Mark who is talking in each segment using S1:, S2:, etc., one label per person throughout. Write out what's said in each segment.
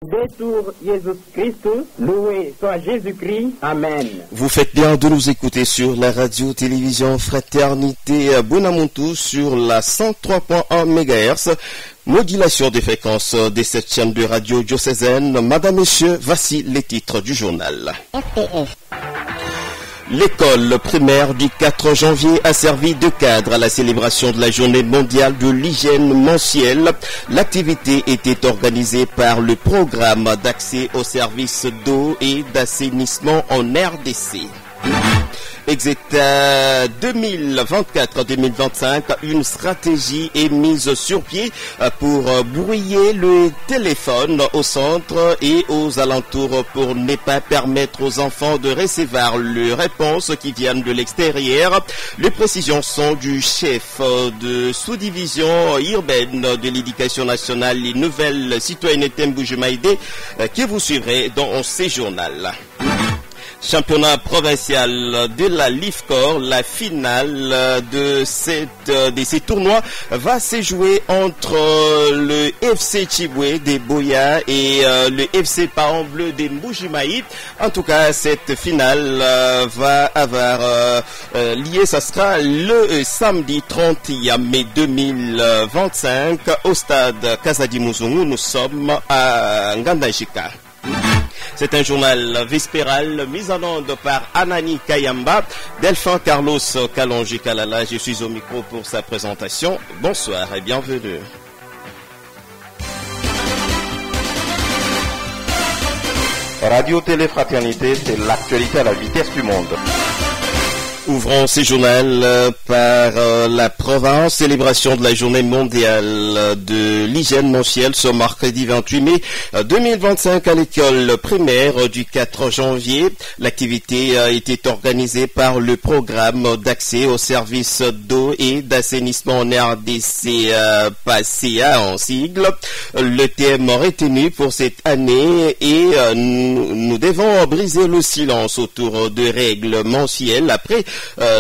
S1: Détour Jésus Christus, loué soit Jésus-Christ, Amen.
S2: Vous faites bien de nous écouter sur la radio-télévision Fraternité Bunamuntu sur la 103.1 MHz, modulation des fréquences des 7e de radio diocésaine. Madame, Messieurs, voici les titres du journal.
S3: FPS.
S2: L'école primaire du 4 janvier a servi de cadre à la célébration de la journée mondiale de l'hygiène mensuelle. L'activité était organisée par le programme d'accès aux services d'eau et d'assainissement en RDC. Exeta 2024-2025, une stratégie est mise sur pied pour brouiller le téléphone au centre et aux alentours pour ne pas permettre aux enfants de recevoir les réponses qui viennent de l'extérieur. Les précisions sont du chef de sous-division urbaine de l'éducation nationale et nouvelle citoyenneté Mbujemaïdé que vous suivrez dans ces journaux. Championnat provincial de la LIFCOR, la finale de ces tournois va se jouer entre le FC Chibwe de Boya et le FC Paon Bleu de Mbujimaï. En tout cas, cette finale va avoir lié, ça sera le samedi 30 mai 2025 au stade Kazadi Muzungu. Nous sommes à Ngandajika. C'est un journal vespéral mis en onde par Anani Kayamba, Delphin Carlos Kalonji Kalala. Je suis au micro pour sa présentation. Bonsoir et bienvenue.
S4: Radio Télé Fraternité, c'est l'actualité à la vitesse du monde.
S2: Ouvrons ces journaux par la province. Célébration de la journée mondiale de l'hygiène mensuelle ce mercredi 28 mai 2025 à l'école primaire du 4 janvier. L'activité a été organisée par le programme d'accès aux services d'eau et d'assainissement en RDC, PACA en sigle. Le thème retenu pour cette année est nous devons briser le silence autour de règles mensuelles. Après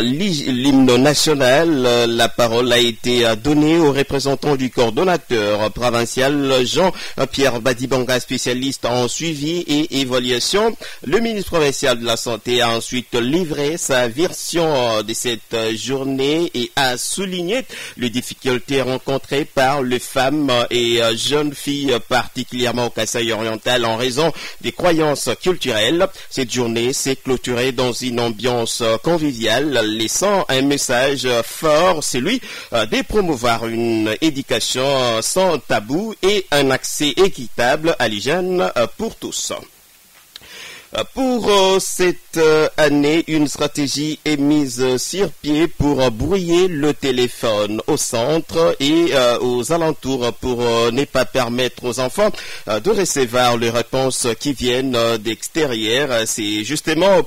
S2: l'hymne national, la parole a été donnée aux représentants du coordonnateur provincial Jean-Pierre Badibanga, spécialiste en suivi et évaluation. Le ministre provincial de la Santé a ensuite livré sa version de cette journée et a souligné les difficultés rencontrées par les femmes et jeunes filles, particulièrement au Kasaï oriental, en raison des croyances culturelles. Cette journée s'est clôturée dans une ambiance conviviale, laissant un message fort, celui de promouvoir une éducation sans tabou et un accès équitable à l'hygiène pour tous. Pour cette année, une stratégie est mise sur pied pour brouiller le téléphone au centre et aux alentours pour ne pas permettre aux enfants de recevoir les réponses qui viennent d'extérieur. C'est justement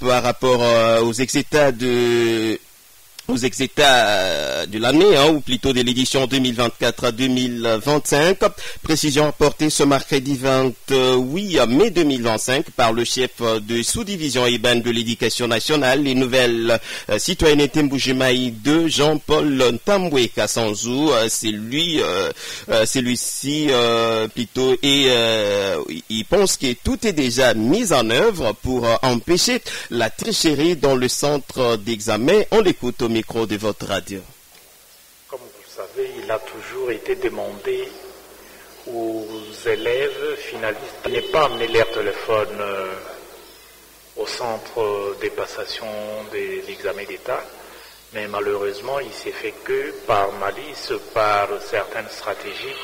S2: par rapport aux exétats de l'année, ou plutôt de l'édition 2024-2025. Précision apportée ce mercredi 28 mai 2025 par le chef de sous-division urbaine de l'éducation nationale et nouvelle citoyenneté Mbujemaï 2, Jean-Paul Ntambwe Kassanzou. Celui-ci plutôt il pense que tout est déjà mis en œuvre pour empêcher la tricherie dans le centre d'examen. On l'écoute au micro de votre radio.
S5: Comme vous le savez, il a toujours été demandé aux élèves finalistes de ne pas amener leur téléphone au centre des passations de l'examen d'État. Mais malheureusement, il s'est fait que par malice, par certaines stratégies,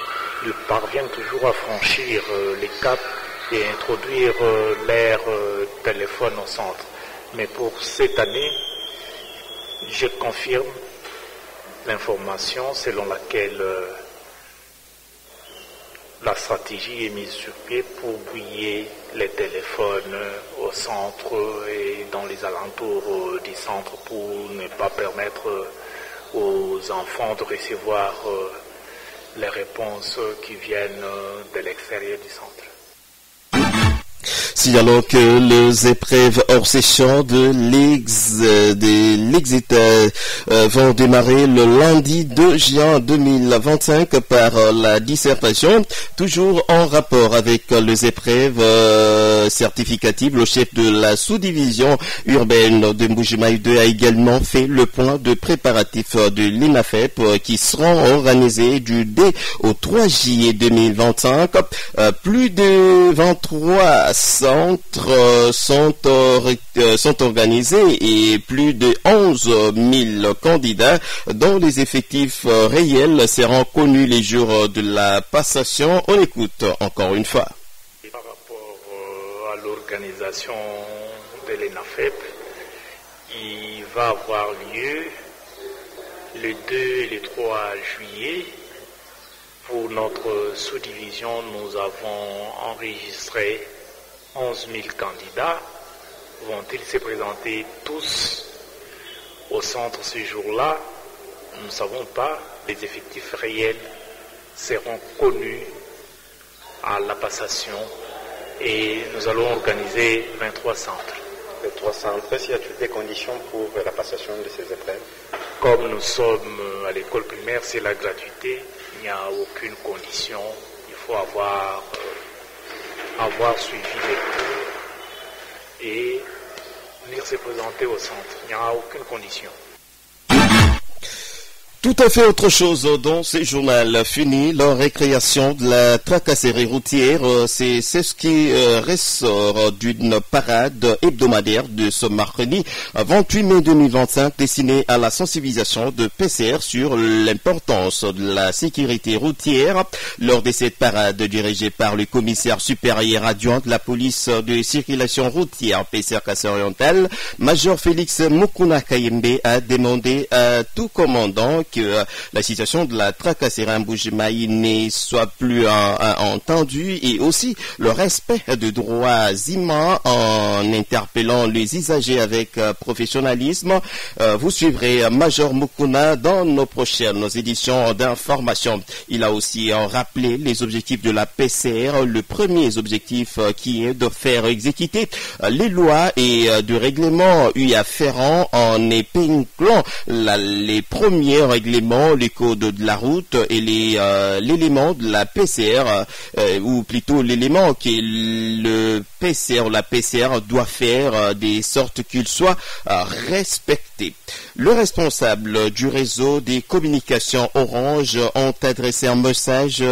S5: ils parviennent toujours à franchir les caps et introduire leur téléphone au centre. Mais pour cette année, je confirme l'information selon laquelle la stratégie est mise sur pied pour brouiller les téléphones au centre et dans les alentours du centre pour ne pas permettre aux enfants de recevoir les réponses qui viennent de l'extérieur du centre.
S2: signalons que les épreuves hors session de l'Exit vont démarrer le lundi 2 juin 2025 par la dissertation, toujours en rapport avec les épreuves certificatives. Le chef de la sous-division urbaine de Mbujimaï 2 a également fait le point de préparatifs de l'INAFEP qui seront organisés du 2 au 3 juillet 2025. Plus de 23 centres sont organisés et plus de 11 000 candidats dont les effectifs réels seront connus les jours de la passation. On écoute encore une fois.
S5: Par rapport à l'organisation de l'ENAFEP, il va avoir lieu le 2 et le 3 juillet. Pour notre sous-division, nous avons enregistré 11 000 candidats. Vont-ils se présenter tous au centre ce jour-là? Nous ne savons pas. Les effectifs réels seront connus à la passation et nous allons organiser 23 centres.
S3: 23 centres, y a-t-il des conditions pour la passation de ces épreuves?
S5: Comme nous sommes à l'école primaire, c'est la gratuité. Il n'y a aucune condition. Il faut avoir suivi les cours et venir se présenter au centre. Il n'y aura aucune condition.
S2: Tout à fait autre chose dans ce journal. Fini la récréation de la tracasserie routière. C'est ce qui ressort d'une parade hebdomadaire de ce mercredi 28 mai 2025 destinée à la sensibilisation de PCR sur l'importance de la sécurité routière. Lors de cette parade dirigée par le commissaire supérieur adjoint de la police de circulation routière PCR Kassai-Oriental, Major Félix Mukuna Kayembe a demandé à tout commandant que la situation de la tracasserie en Mbujimaï ne soit plus entendue et aussi le respect de droits humains en interpellant les usagers avec professionnalisme. Vous suivrez Major Mukuna dans nos prochaines éditions d'information. Il a aussi rappelé les objectifs de la PCR. Le premier objectif qui est de faire exécuter les lois et de règlements y afférents en épinglant les premiers règlements, les codes de la route et l'élément de la PCR, ou plutôt l'élément que le PCR ou la PCR doit faire de sorte qu'il soit respecté. Le responsable du réseau des communications Orange ont adressé un message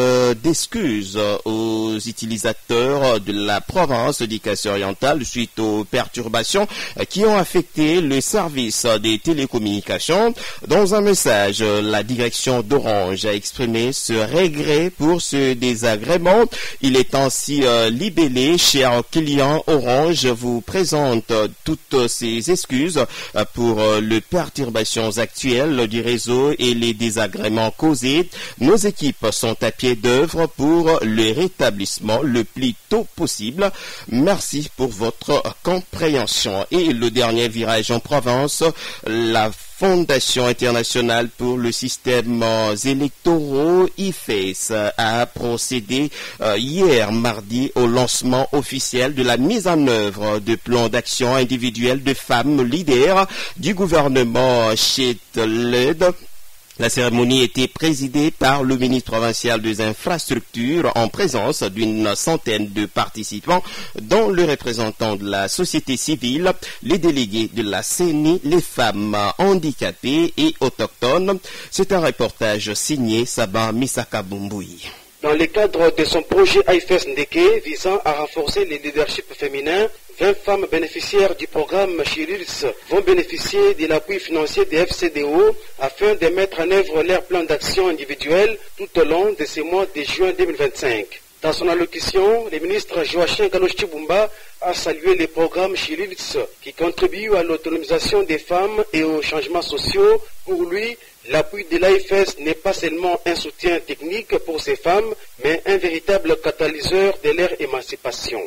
S2: d'excuses aux utilisateurs de la province du Kassai-Oriental suite aux perturbations qui ont affecté le service des télécommunications. Dans un message, la direction d'Orange a exprimé ce regret pour ce désagrément. Il est ainsi libellé, chers clients Orange, vous présente toutes ces excuses pour les perturbations actuelles du réseau et les désagréments causés. Nos équipes sont à pied d'œuvre pour le rétablissement le plus tôt possible. Merci pour votre compréhension. Et le dernier virage en province, la Fondation internationale pour le système électoraux, IFES, a procédé hier mardi au lancement officiel de la mise en œuvre de plans d'action individuels de femmes leaders du gouvernement Chet-Led. La cérémonie était présidée par le ministre provincial des Infrastructures en présence d'une centaine de participants, dont les représentants de la société civile, les délégués de la CENI, les femmes handicapées et autochtones. C'est un reportage signé Sabah Misaka Bumboui.
S6: Dans le cadre de son projet IFES Ndeke visant à renforcer le leadership féminin, 20 femmes bénéficiaires du programme Chirils vont bénéficier de l'appui financier des FCDO afin de mettre en œuvre leur plan d'action individuel tout au long de ces mois de juin 2025. Dans son allocution, le ministre Joachim Kalosh-Chibumba a salué les programmes Chirils qui contribuent à l'autonomisation des femmes et aux changements sociaux. Pour lui, l'appui de l'AFS n'est pas seulement un soutien technique pour ces femmes, mais un véritable catalyseur de leur émancipation.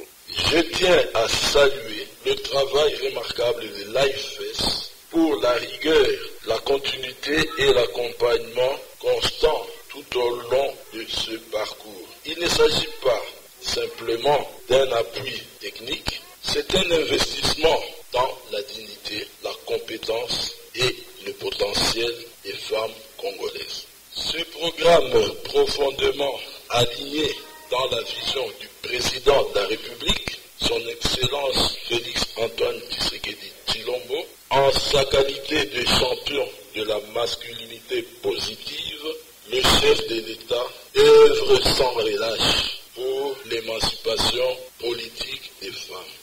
S7: Je tiens à saluer le travail remarquable de l'AFS pour la rigueur, la continuité et l'accompagnement constant tout au long de ce parcours. Il ne s'agit pas simplement d'un appui technique, C'est un investissement dans la dignité, la compétence et le potentiel des femmes congolaises. Ce programme profondément aligné dans la vision du président de la République, son Excellence Félix Antoine Tshisekedi Tshilombo, en sa qualité de champion de la masculinité positive, le chef de l'État œuvre sans relâche pour l'émancipation politique des femmes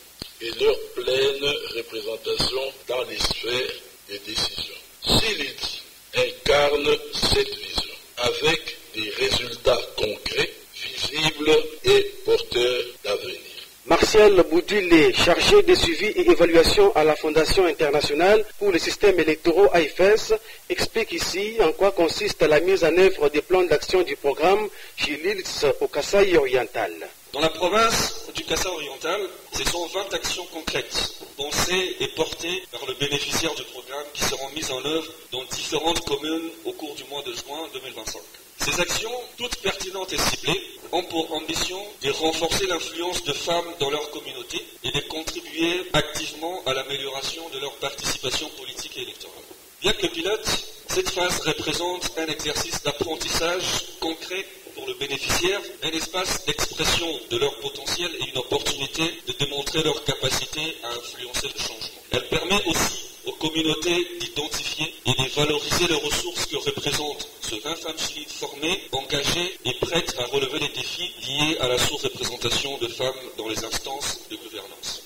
S7: et leur pleine représentation dans les sphères de décision. Siliti incarne cette vision avec des résultats concrets, visibles et porteurs d'avenir.
S6: Martial Boudile, chargé de suivi et évaluation à la Fondation internationale pour les systèmes électoraux AIFES, explique ici en quoi consiste la mise en œuvre des plans d'action du programme Chilils au Kasaï oriental.
S8: Dans la province du Kasaï oriental, ce sont 20 actions concrètes, pensées et portées par le bénéficiaire du programme qui seront mises en œuvre dans différentes communes au cours du mois de juin 2025. Ces actions, toutes pertinentes et ciblées, ont pour ambition de renforcer l'influence de femmes dans leur communauté et de contribuer activement à l'amélioration de leur participation politique et électorale. Bien que pilote, cette phase représente un exercice d'apprentissage concret pour le bénéficiaire, un espace d'expression de leur potentiel et une opportunité de démontrer leur capacité à influencer le changement. Elle permet aussi aux communautés d'identifier et de valoriser les ressources que représentent ce 20 femmes chilides formées, engagées et prêtes à relever les défis liés à la sous-représentation de femmes dans les instances de gouvernance.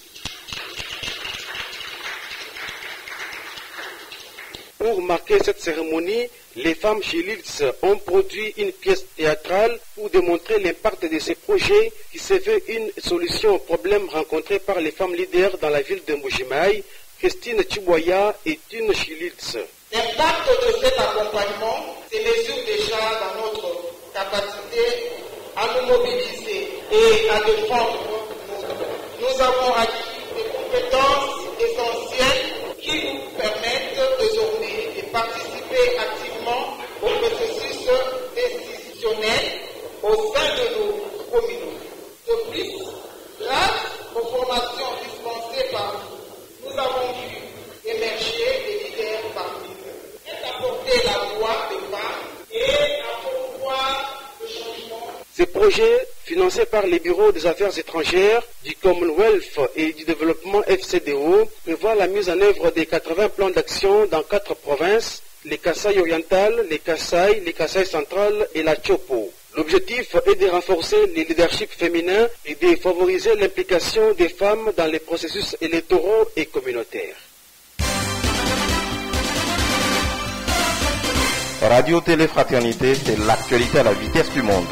S6: Pour marquer cette cérémonie, les femmes Chilils ont produit une pièce théâtrale pour démontrer l'impact de ce projet qui se veut une solution aux problèmes rencontrés par les femmes leaders dans la ville de Mbujimayi. Christine Chiboya est une Chilils.
S9: L'impact de cet accompagnement se mesure déjà dans notre capacité à nous mobiliser et à défendre nous avons acquis des compétences essentielles qui nous permettent désormais de participer activement au processus décisionnel au sein de nos communautés. De plus, grâce aux formations dispensées par nous avons vu émerger des leaders parmi nous. C'est apporter la voix des femmes et à promouvoir le changement.
S6: Ces projets, financés par les bureaux des affaires étrangères, du Commonwealth et du développement FCDO, prévoient la mise en œuvre des 80 plans d'action dans 4 provinces, les Kasaï orientales, les Kasaï centrales et la Chopo. L'objectif est de renforcer le leadership féminin et de favoriser l'implication des femmes dans les processus électoraux et communautaires.
S4: Radio Télé Fraternité, c'est l'actualité à la vitesse du monde.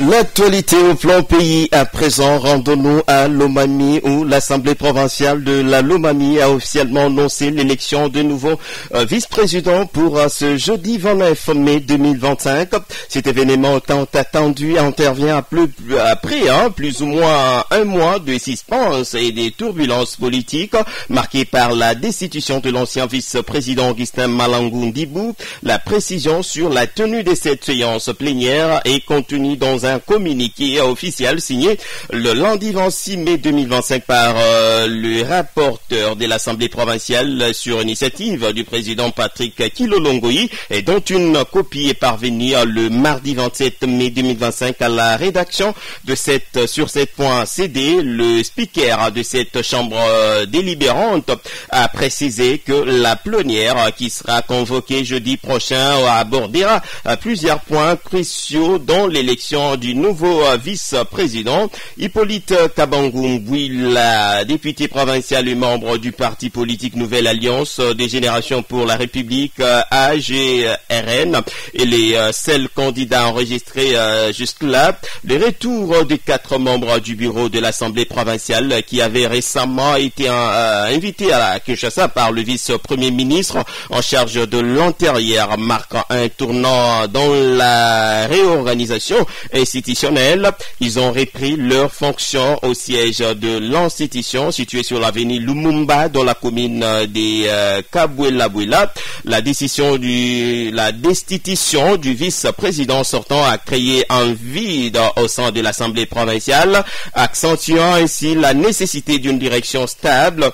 S2: L'actualité au plan pays à présent, rendons-nous à Lomami où l'Assemblée provinciale de la Lomami a officiellement annoncé l'élection de nouveaux vice-présidents pour ce jeudi 29 mai 2025. Cet événement tant attendu intervient après plus ou moins un mois de suspense et des turbulences politiques marquées par la destitution de l'ancien vice-président Augustin Malangu Ndibou. La précision sur la tenue de cette séance plénière est contenue dans un communiqué officiel signé le lundi 26 mai 2025 par le rapporteur de l'Assemblée provinciale sur initiative du président Patrick Kilolongoyi et dont une copie est parvenue le mardi 27 mai 2025 à la rédaction de sur cette point CD. Le speaker de cette chambre délibérante a précisé que la plénière qui sera convoquée jeudi prochain abordera plusieurs points cruciaux dont l'élection du nouveau vice-président. Hippolyte Kabangungui, la députée provinciale et membre du parti politique Nouvelle Alliance des Générations pour la République, AGRN, et les seuls candidats enregistrés jusque-là. Le retour des 4 membres du bureau de l'Assemblée provinciale qui avaient récemment été invités à Kinshasa par le vice-premier ministre en charge de l'intérieur marque un tournant dans la réorganisation et institutionnelle. Ils ont repris leurs fonctions au siège de l'institution situé sur l'avenue Lumumba dans la commune des Kabwela-Bwela. La destitution du vice-président sortant a créé un vide au sein de l'Assemblée provinciale, accentuant ainsi la nécessité d'une direction stable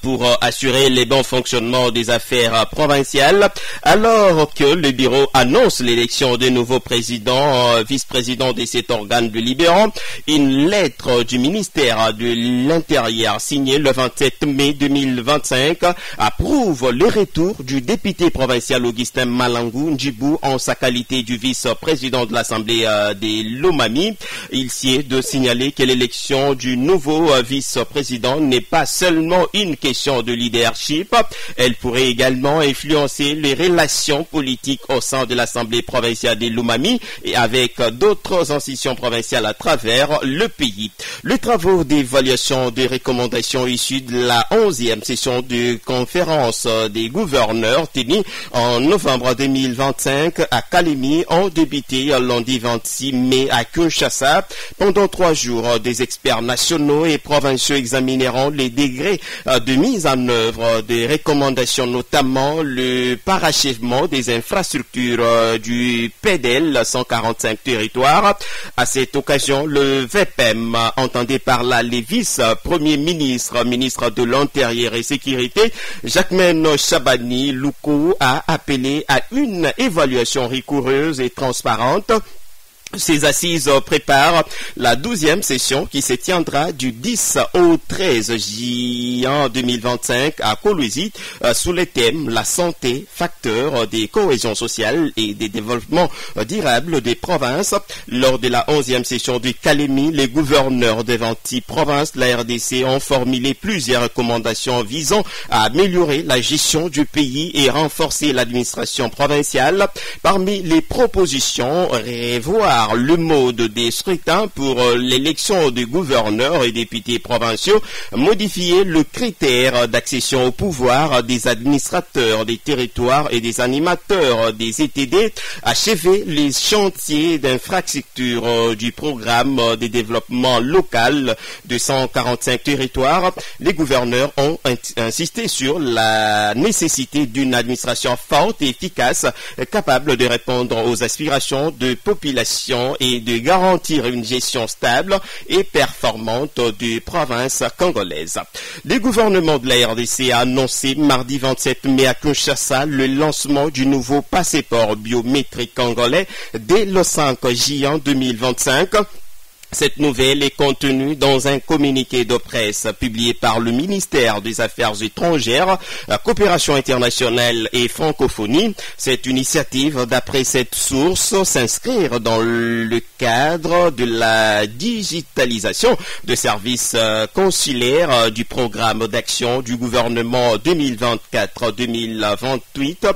S2: pour assurer les bons fonctionnements des affaires provinciales, alors que le bureau annonce l'élection de nouveaux présidents, vice-présidents de cet organe délibérant. Une lettre du ministère de l'Intérieur signée le 27 mai 2025 approuve le retour du député provincial Augustin Malangou Ndjibou en sa qualité du vice-président de l'Assemblée des Lomami. Il s'y est de signaler que l'élection du nouveau vice-président n'est pas seulement une question de leadership, elle pourrait également influencer les relations politiques au sein de l'Assemblée provinciale des Lomami et avec d'autres institutions provinciales à travers le pays. Les travaux d'évaluation des recommandations issues de la 11e session de conférence des gouverneurs tenue en novembre 2025 à Kalemi ont débuté lundi 26 mai à Kinshasa. Pendant 3 jours, des experts nationaux et provinciaux examineront les degrés de mise en œuvre des recommandations, notamment le parachèvement des infrastructures du PDL 145 territoires. À cette occasion, le VPM entendait par là les vice-premiers ministres, ministre de l'Intérieur et Sécurité, Jacquemaine Chabani Loukou, a appelé à une évaluation rigoureuse et transparente. Ces assises préparent la 12e session qui se tiendra du 10 au 13 juin 2025 à Kolwezi sous le thème la santé, facteur des cohésions sociales et des développements durables des provinces. Lors de la 11e session du Kalemi, les gouverneurs des 20 provinces de la RDC ont formulé plusieurs recommandations visant à améliorer la gestion du pays et renforcer l'administration provinciale. Parmi les propositions, revoir le mode des scrutins pour l'élection des gouverneurs et députés provinciaux, modifier le critère d'accession au pouvoir des administrateurs des territoires et des animateurs des ETD, achever les chantiers d'infrastructure du programme de développement local de 145 territoires. Les gouverneurs ont insisté sur la nécessité d'une administration forte et efficace, capable de répondre aux aspirations de population et de garantir une gestion stable et performante des provinces congolaises. Le gouvernement de la RDC a annoncé mardi 27 mai à Kinshasa le lancement du nouveau passeport biométrique congolais dès le 5 juin 2025. Cette nouvelle est contenue dans un communiqué de presse publié par le ministère des Affaires étrangères, coopération internationale et francophonie. Cette initiative, d'après cette source, s'inscrit dans le cadre de la digitalisation de services consulaires du programme d'action du gouvernement 2024-2028.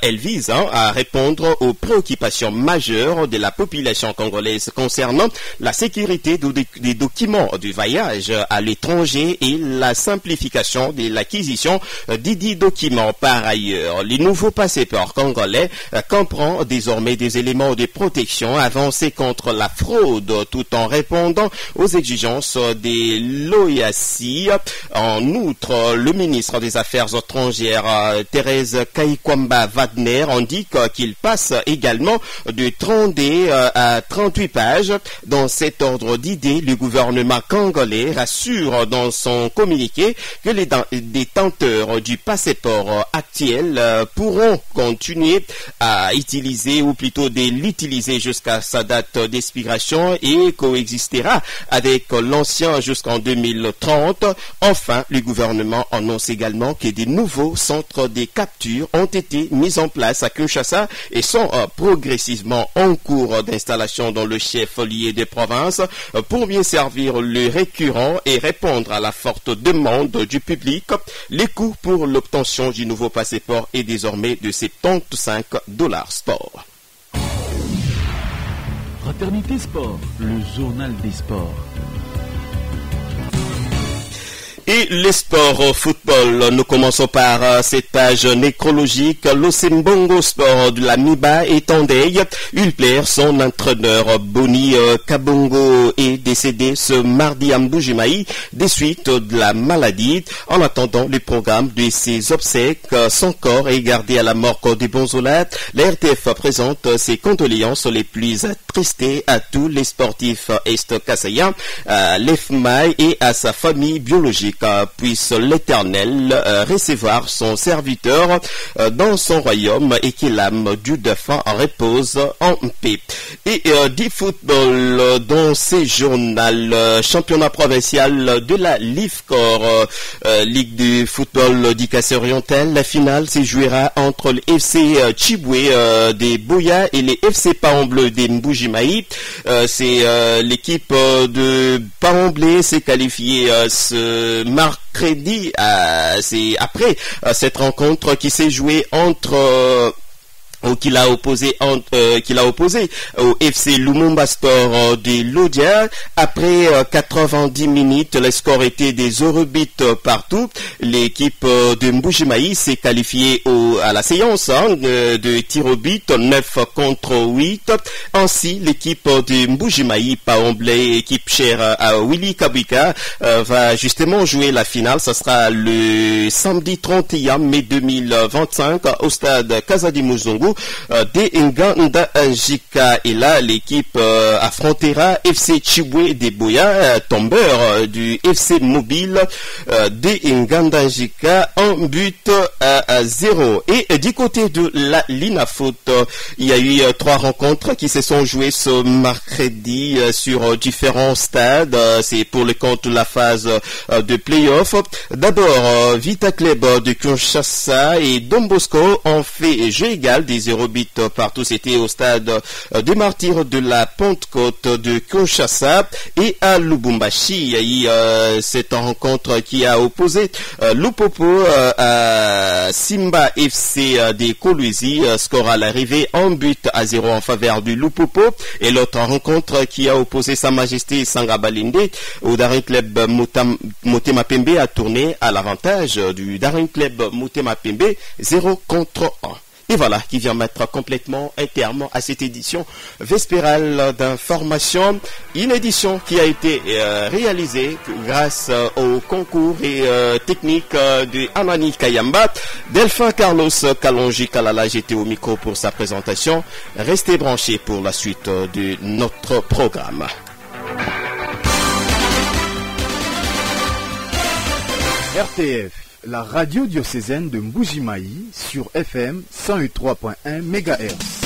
S2: Elle vise à répondre aux préoccupations majeures de la population congolaise concernant la sécurité des documents du voyage à l'étranger et la simplification de l'acquisition des documents. Par ailleurs, les nouveaux passeports congolais comprend désormais des éléments de protection avancés contre la fraude tout en répondant aux exigences des l'OIAC. En outre, le ministre des Affaires étrangères Thérèse Kaikwamba Wagner indique qu'il passe également de 32 à 38 pages. Dans cet ordre d'idée, le gouvernement congolais rassure dans son communiqué que les détenteurs du passeport actuel pourront continuer à utiliser ou plutôt de l'utiliser jusqu'à sa date d'expiration et coexistera avec l'ancien jusqu'en 2030. Enfin, le gouvernement annonce également que de nouveaux centres de capture ont été mis en place à Kinshasa et sont progressivement en cours d'installation dans le chef-lieu des provinces pour bien servir le récurrent et répondre à la forte demande du public. Les coûts pour l'obtention du nouveau passeport est désormais de $75 sport.
S10: Fraternité Sport, le journal des sports.
S2: Et les sports football, nous commençons par cette page nécrologique. L'Osimbongo Sport de la Miba est en deuil. Ulpler, son entraîneur Boni Kabongo, est décédé ce mardi à Mbujimayi des suites de la maladie. En attendant le programme de ses obsèques, son corps est gardé à la morgue des Bonzolat. La RTF présente ses condoléances les plus attristées à tous les sportifs est-kassaïens, à l'EFMAI et à sa famille biologique. Puisse l'Éternel recevoir son serviteur dans son royaume et que l'âme du défunt repose en paix. Et du football dans ces journaux, championnat provincial de la LIFCOR, Ligue du football du Kassai-Oriental, la finale se jouera entre le FC Chibwe des Boya et les FC Paon Bleu des Mbujimayi. C'est l'équipe de Paon Bleu s'est qualifiée ce mercredi, c'est après cette rencontre qui s'est jouée entre qu'il a opposé au FC Lumumba Sport de Lodia. Après 90 minutes, le score était des Eurobites partout. L'équipe de Mbujimayi s'est qualifiée à la séance de tir au but 9 contre 8. Ainsi, l'équipe de Mbujimayi Paomblé, équipe chère à Willy Kabwika, va justement jouer la finale. Ça sera le samedi 31 mai 2025 au stade Kazadi Muzungu de Nganda Njika. Et là, l'équipe affrontera FC Chibwe des Boya, tombeur du FC Mobile de Nganda Njika, en but à 0. Et du côté de la Linafoot, il y a eu 3 rencontres qui se sont jouées ce mercredi sur différents stades. C'est pour le compte de la phase de play-off. D'abord, Vita Club de Kinshasa et Don Bosco ont fait jeu égal des 0 buts partout. C'était au stade des Martyrs de la Pentecôte de Kinshasa et à Lubumbashi. Il y a eu cette rencontre qui a opposé Lupopo à Simba FC des Kolwezi. Score à l'arrivée en but à 0 en faveur du Lupopo. Et l'autre rencontre qui a opposé Sa Majesté Sangabalinde au Daring Club Motema Pembe a tourné à l'avantage du Daring Club Motema Pembe 0 contre 1. Et voilà qui vient mettre complètement un terme à cette édition vespérale d'information. Une édition qui a été réalisée grâce au concours et technique de Amani Kayamba. Delphin Carlos Kalonji Kalala, j'étais au micro pour sa présentation. Restez branchés pour la suite de notre programme.
S10: RTF, la radio diocésaine de Mbujimayi sur FM 103.1 MHz.